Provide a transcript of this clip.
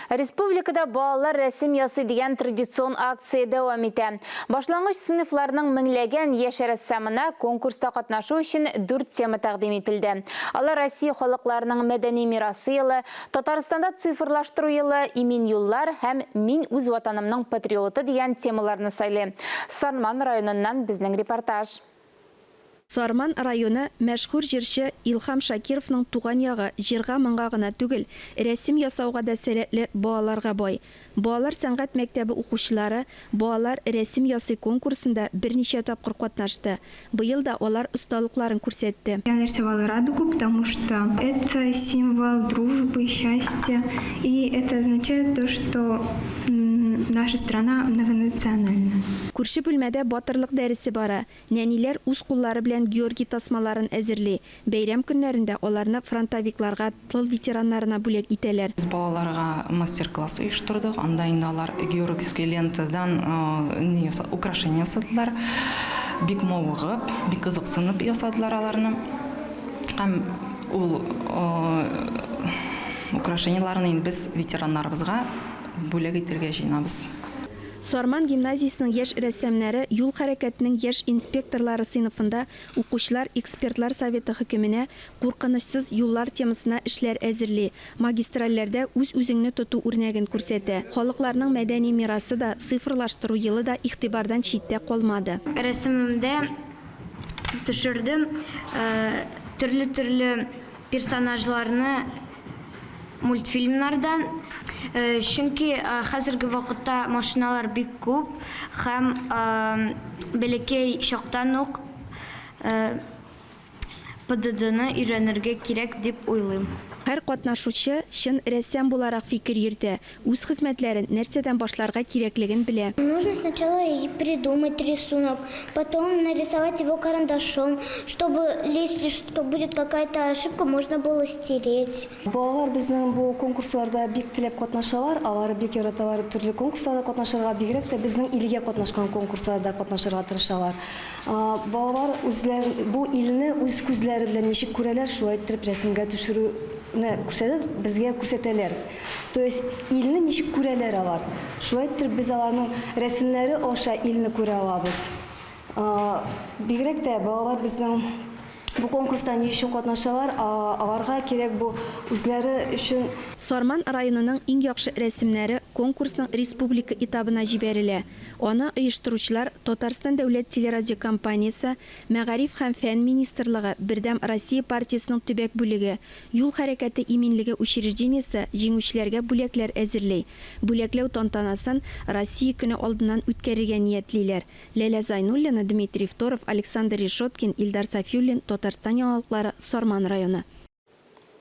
Республикада балалар рәсем ясы деген традицион акция дәвам итә. Башлангыч сыйныфларның меңләгән яшь рәссамына конкурста катнашу өчен 4 тема тәкъдим ителде. Алар Россия халыкларының мәдәни мирасы елы, Татарстанда цифрлаштыру елы, имин юллар һәм мин үз ватанымның патриоты дигән темаларны сайлый. Сарман районыннан безнең репортаж. Сарман районы мәшһүр җырчы Илхам Шакировның туган ягы җырга моңга гына түгел, рәсем ясауга да сәләтле балаларга бай. Балалар сәнгать мәктәбе укучылары балалар рәсем ясый конкурсында берничә тапкыр катнашты. Быел да алар осталыкларын күрсәтте. Я нарисовала радугу, потому что это символ дружбы, счастья, и это означает то, что наша страна многонациональна. Күрше бүлмәдә батырлык дәресе бара. Нәниләр үз куллары белән Георгий тасмаларын әзерли. Бәйрәм көннәрендә аларны фронтовикларга, тыл ветераннарына бүләк итәләр. Без балаларга мастер-класс оештырдык. Анда инде алар георгиевский лентадан украшения ясадылар. Бик мавыгып, бик кызыксынып ясадылар аларны. Һәм ул украшенияларны без ветераннарыбызга бүләк итәргә җыенабыз. Сарман гимназиясының яшь рәссамнәре юл хәрәкәтенең яшь инспекторлары сыйныфында укучылар экспертлар советы хөкеменә куркынычсыз юллар темасына эшләр әзерли. Магистральләрдә үз-үзеңне тоту үрнәген күрсәтә. Халыкларның мәдәни мирасы да, цифрлаштыру елы да игътибардан читтә калмады. Рәсемемдә төшердем төрле персонажларны мультфильмнардан. Чөнки хәзерге вакытта машиналар бик күп һәм бәләкәй чактан ук ПДДны өйрәнергә кирәк дип уйлыйм. Һәр катнашучы чын рәссам буларак фикер йөртә. Үз хезмәтләрен нәрсәдән башларга кирәклеген белә. Нужно сначала придумать рисунок, потом нарисовать его карандашом, чтобы, если что будет какая-то ошибка, можно было стереть. Балалар безнең бу конкурсларда бик теләп катнашалар, алар бик яраталар төрле конкурсларда катнашырга, бигрәк тә безнең илгә катнашкан конкурсларда катнашырга тырышалар. Балалар үзләрен бу илне үз күзләре белән ничек күрәләр, шулай итеп рәсемгә төшерү күрсәтеп, безгә күрсәтәләр. То есть илне ничек күрәләр алар. Шулай итеп без аларның рәсемнәре аша илне күрә алабыз. Бигрәк тә балалар безнең бу конкурста ни өчен катнашалар, аларга кирәк бу үзләре өчен. Сарман районының иң яхшы рәсемнәре конкурсның республика этабына җибәрелә. Аны оештыручылар Татарстан дәүләт телерадиокомпаниясе, Мәгариф һәм фән министрлыгы, Бердәм Россия партиясының төбәк бүлеге, юл хәрәкәте иминлеге учреждениесе җиңүчеләргә бүләкләр әзерләй. Бүләкләү тантанасын Россия көне алдыннан үткәрергә ниятлиләр. Ләлә Зайнуллина, Дмитрий Второв, Александр Решоткин, Илдар Сафиуллин, Татарстан яңалыклары, Сарман районы.